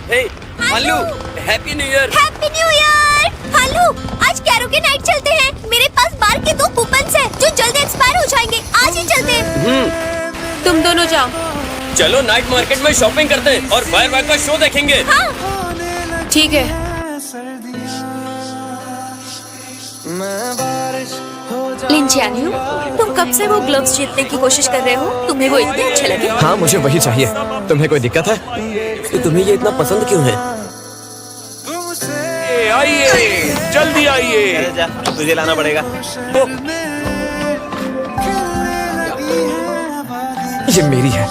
हे भालू, happy new year. Happy new year. भालू, आज कैरोके नाइट चलते हैं। मेरे पास बार के 2 कूपन्स हैं जो जल्दी एक्सपायर हो जाएंगे। आज ही चलते हैं। तुम दोनों जाओ। चलो नाइट मार्केट में शॉपिंग करते हैं और फायरवर्क का शो देखेंगे। हाँ। ठीक है। लिंजियानियो, तुम कब से वो ग्लव्स जीतने की कोशिश कर रहे हो? तुम्हें वो इतने अच्छे लगे? हाँ, मुझे वही चाहिए। तुम्हें कोई दिक्कत है? तो तुम्हें ये इतना पसंद क्यों है? आइए, जल्दी आइए। तुझे लाना पड़ेगा। ये मेरी है।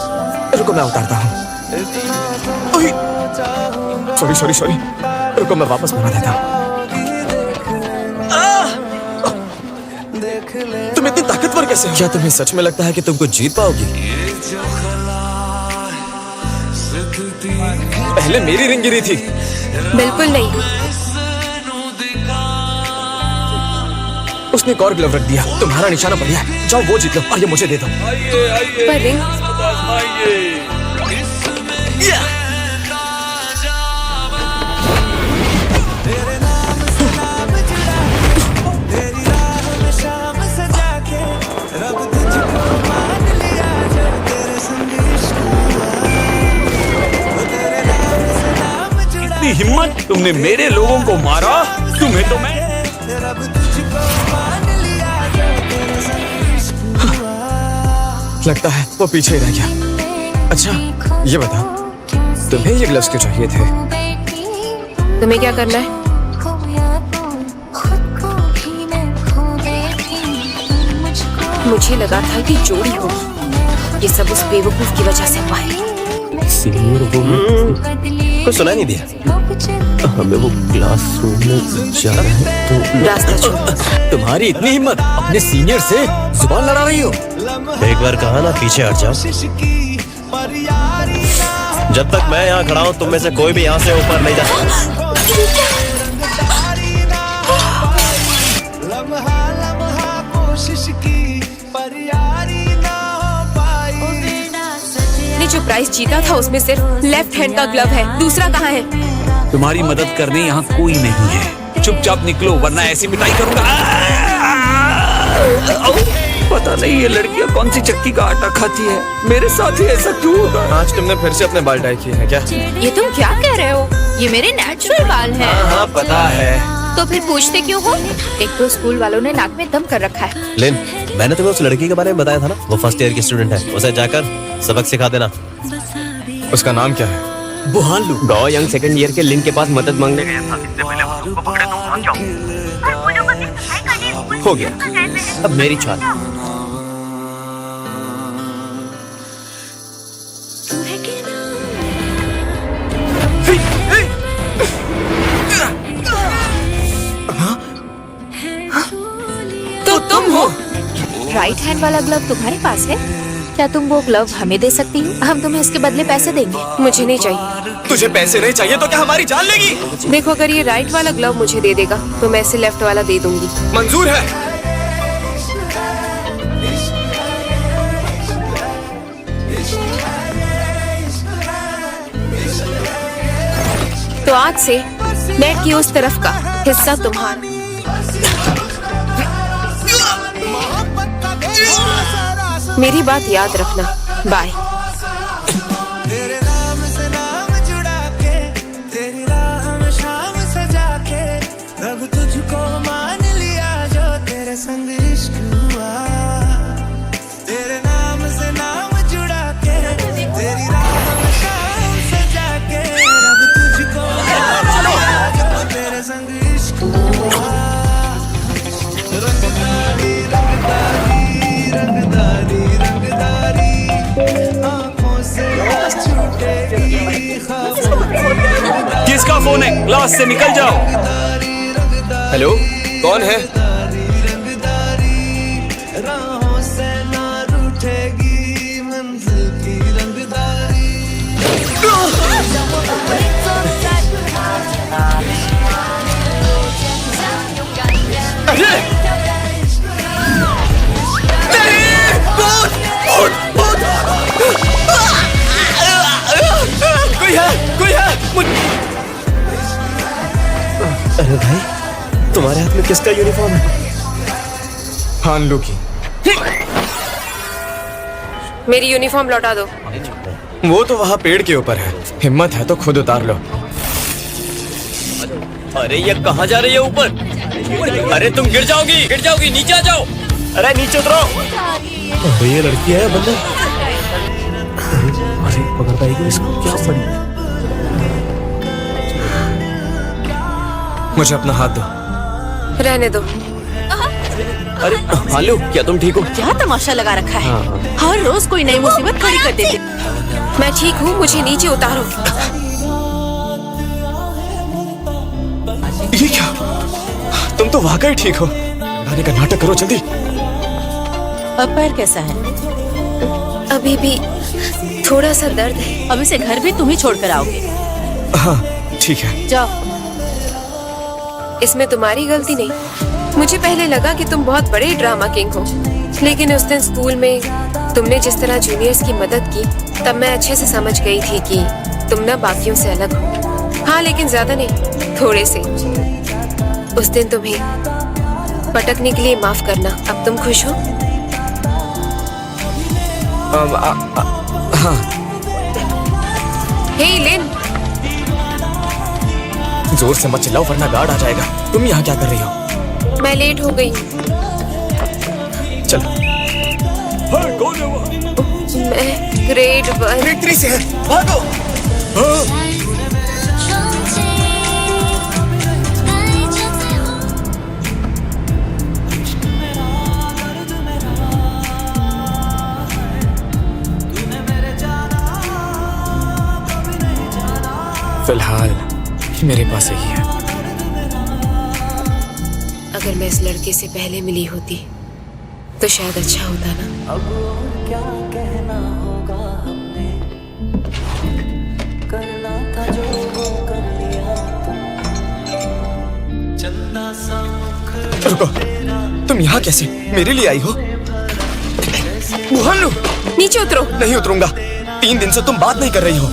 रुको, मैं उतारता हूँ। सॉरी। रुको, मैं वापस बना देता हूँ। तुम इतनी ताकतवर कैसे हो? क्या तुम्हें सच में लगता है कि तुम कुछ जीत पाओगी? पहले मेरी रिंग गिरी थी। बिल्कुल नहीं। उसने एक और ग्लव रख दिया। तुम्हारा निशाना बढ़िया है। जाओ वो जीत लो और ये मुझे दे दो। पर रिंग इतनी हिम्मत, तुमने मेरे लोगों को मारा। तुम्हें तो मैं लगता है वो पीछे ही रह गया। अच्छा, ये बता, तुम्हें ये ग्लव्स क्यों चाहिए थे? तुम्हें क्या करना है? मुझे लगा था कि जोड़ी होगी। ये सब उस बेवकूफ की वजह से हुआ है। कुछ सुना नहीं दिया। हमें वो क्लासरूम में जाना है तो रास्ता छोड़ो। तुम्हारी इतनी हिम्मत, अपने सीनियर से जुबान लड़ा रही हो। एक बार कहा ना पीछे हट जाओ। जब तक मैं यहाँ खड़ा हूँ तुम में से कोई भी यहाँ से ऊपर नहीं जा सकता। ने जो प्राइज जीता था उसमें सिर्फ लेफ्ट हैंड का ग्लव है। दूसरा कहाँ है? तुम्हारी मदद करने यहाँ कोई नहीं है। चुपचाप निकलो वरना ऐसी पिटाई करूंगा। पता नहीं ये लड़कियाँ कौन सी चक्की का आटा खाती है। मेरे साथ ही ऐसा क्यों होगा? आज तुमने फिर से अपने बाल डाई किए हैं क्या? ये तुम क्या कह रहे हो? ये मेरे नेचुरल बाल हैं। हाँ, पता है। तो फिर पूछते क्यों हो? एक तो स्कूल वालों ने नाक में दम कर रखा है। लिन, मैंने तुम्हें उस लड़की के बारे में बताया था ना, वो फर्स्ट ईयर की स्टूडेंट है। उसे जाकर सबक सिखा देना। उसका नाम क्या है? वो भालू गाओ यंग सेकंड ईयर के लिन के पास मदद मांगने गया था। इससे पहले वो तुमको पकड़े तो पहुंच जाओ। हो गया। अब मेरी चाल। तो तुम हो? राइट हैंड वाला ग्लव तुम्हारे पास है? क्या तुम वो ग्लव हमें दे सकती हो? हम तुम्हें इसके बदले पैसे देंगे। मुझे नहीं चाहिए। तुझे पैसे नहीं चाहिए तो क्या हमारी जान लेगी? देखो, अगर ये राइट वाला ग्लव मुझे दे देगा तो मैं इसे लेफ्ट वाला दे दूंगी। मंजूर है। तो आज से नेट की उस तरफ का हिस्सा तुम्हारा। मेरी बात याद रखना। बाय। तेरे नाम से नाम जुड़ा के, तेरी राह में शाम सजा के, रब तुझको मान लिया जो तेरे संग इश्क हुआ। तेरे नाम से नाम जुड़ा के, तेरी राह में शाम सजा के, रब तुझको मान लिया जो तेरे संग इश्क हुआ। रंगदारी रंगदारी रंगदारी रंगदारी, आंखों से छूटेगी ख्वाबों। किसका फोन है? क्लास से निकल जाओ। हेलो, कौन है? राहों से ना रूठेगी मंजिल की रंगदारी। कोई है? अरे भाई, तुम्हारे हाथ में किसका यूनिफॉर्म है? हान लू की। मेरी यूनिफॉर्म लौटा दो। वो तो वहाँ पेड़ के ऊपर है, हिम्मत है तो खुद उतार लो। अरे ये कहाँ जा रही है ऊपर? अरे तुम गिर जाओगी, नीचे आ जाओ। अरे नीचे उतरो। अरे ये लड़की है बंदा। अरे पकड़ पाएगी इसको? क्या पड़ी? मुझे अपना हाथ दो। रहने दो। अरे हालू, क्या तुम ठीक हो? क्या तमाशा लगा रखा है? हर रोज कोई नई मुसीबत खड़ी कर देते। मैं ठीक हूँ, मुझे नीचे उतारो। ये क्या? तुम तो वाकई ठीक हो। गाने का नाटक करो जल्दी। अब पैर कैसा है? अभी भी थोड़ा सा दर्द है। अब इसे घर भी तुम ही छोड़ कर आओगे। हाँ ठीक है। जाओ। इसमें तुम्हारी गलती नहीं। मुझे पहले लगा कि तुम बहुत बड़े ड्रामा किंग हो, लेकिन उस दिन स्कूल में तुमने जिस तरह जूनियर्स की मदद की, तब मैं अच्छे से समझ गई थी कि तुम ना बाकियों से अलग हो। हाँ, लेकिन ज्यादा नहीं, थोड़े से। उस दिन तुम्हें पटकने के लिए माफ करना। अब तुम खुश हो? हाँ। हे लिन, जोर से मत चिल्लाओ वरना गार्ड आ जाएगा। तुम यहाँ क्या कर रही हो? मैं लेट हो गई। चलो। मैं ग्रेड 1 ग्रेड 3 से है, भागो। फिलहाल मेरे पास यही है। अगर मैं इस लड़के से पहले मिली होती तो शायद अच्छा होता ना। अब क्या कहना होगा हमने, करना था जो वो कर लिया। चंदा सा मुख। रुको, तुम यहाँ कैसे? मेरे लिए आई हो? बुहान लो। नीचे उतरो। नहीं उतरूंगा। 3 दिन से तुम बात नहीं कर रही हो।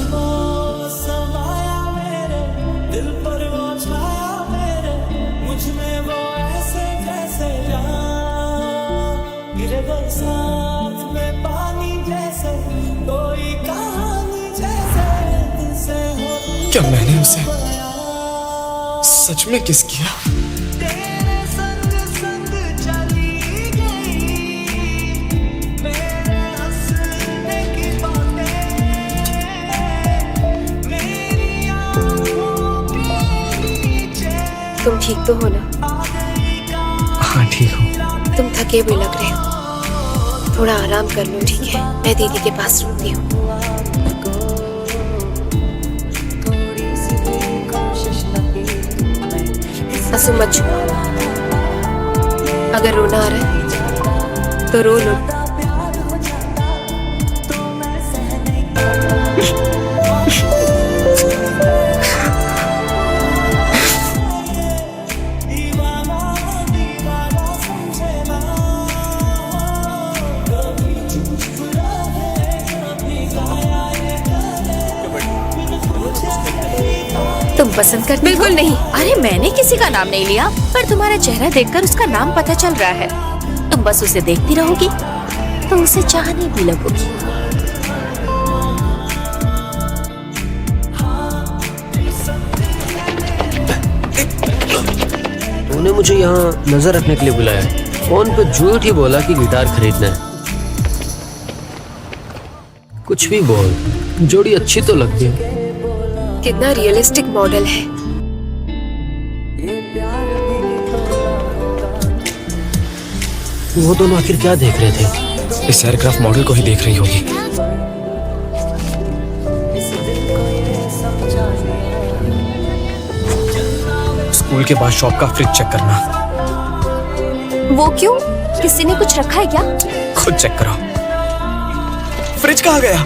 क्या मैंने उसे सच में किस किया? तुम ठीक तो हो ना? हाँ ठीक हूँ। तुम थके हुए लग रहे हो, थोड़ा आराम कर लो, ठीक है? मैं दीदी के पास रुकती हूँ। आंसू मत छुओ। अगर रोना आ रहा है तो रो लो। तुम पसंद करती हो? बिल्कुल नहीं। अरे मैंने किसी का नाम नहीं लिया, पर तुम्हारा चेहरा देखकर उसका नाम पता चल रहा है। तुम बस उसे देखती रहोगी तो उसे चाहने भी लगोगी। तूने मुझे यहाँ नजर रखने के लिए बुलाया। फोन पे झूठ ही बोला कि गिटार खरीदना है। कुछ भी बोल, जोड़ी अच्छी तो लगती है। कितना रियलिस्टिक मॉडल है। वो दोनों आखिर क्या देख रहे थे? इस एयरक्राफ्ट मॉडल को ही देख रही होगी। स्कूल के बाद शॉप का फ्रिज चेक करना। वो क्यों? किसी ने कुछ रखा है क्या? खुद चेक करो। फ्रिज कहाँ गया?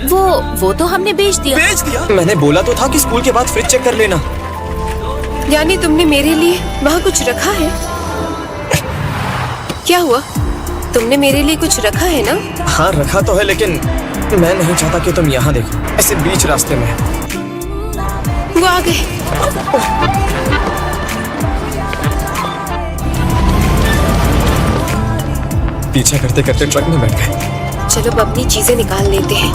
वो तो हमने बेच दिया। बेच दिया? मैंने बोला तो था कि स्कूल के बाद फ्रिज चेक कर लेना। यानी तुमने मेरे लिए वहाँ कुछ रखा है? क्या हुआ? तुमने मेरे लिए कुछ रखा है ना? हाँ रखा तो है, लेकिन मैं नहीं चाहता कि तुम यहाँ देखो, ऐसे बीच रास्ते में। वो आ गए। पीछा करते करते ट्रक में बैठ गए। चलो अब अपनी चीजें निकाल लेते हैं।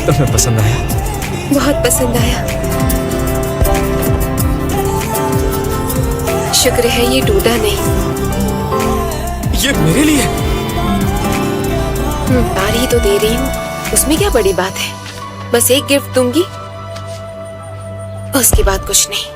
तुम्हें पसंद आया? बहुत पसंद आया। शुक्र है ये टूटा नहीं। ये मेरे लिए? आ रही तो दे रही हूँ, उसमें क्या बड़ी बात है। बस एक गिफ्ट दूंगी, उसके बाद कुछ नहीं।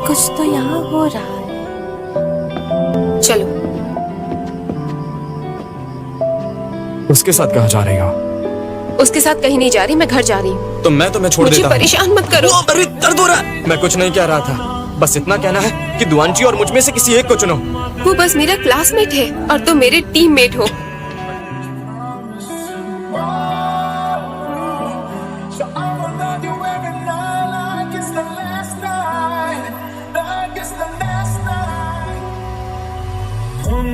कुछ तो यहाँ हो रहा है। चलो। उसके साथ कहाँ जा रही हो? उसके साथ कहीं नहीं जा रही, मैं घर जा रही हूँ। तो मैं तुम्हें छोड़ मुझे देता हूँ। परेशान मत करो। अरे दर्द हो रहा है। मैं कुछ नहीं कह रहा था, बस इतना कहना है कि दुआंची और मुझ में से किसी एक को चुनो। वो बस मेरा क्लासमेट है और तुम मेरे टीममेट हो। हम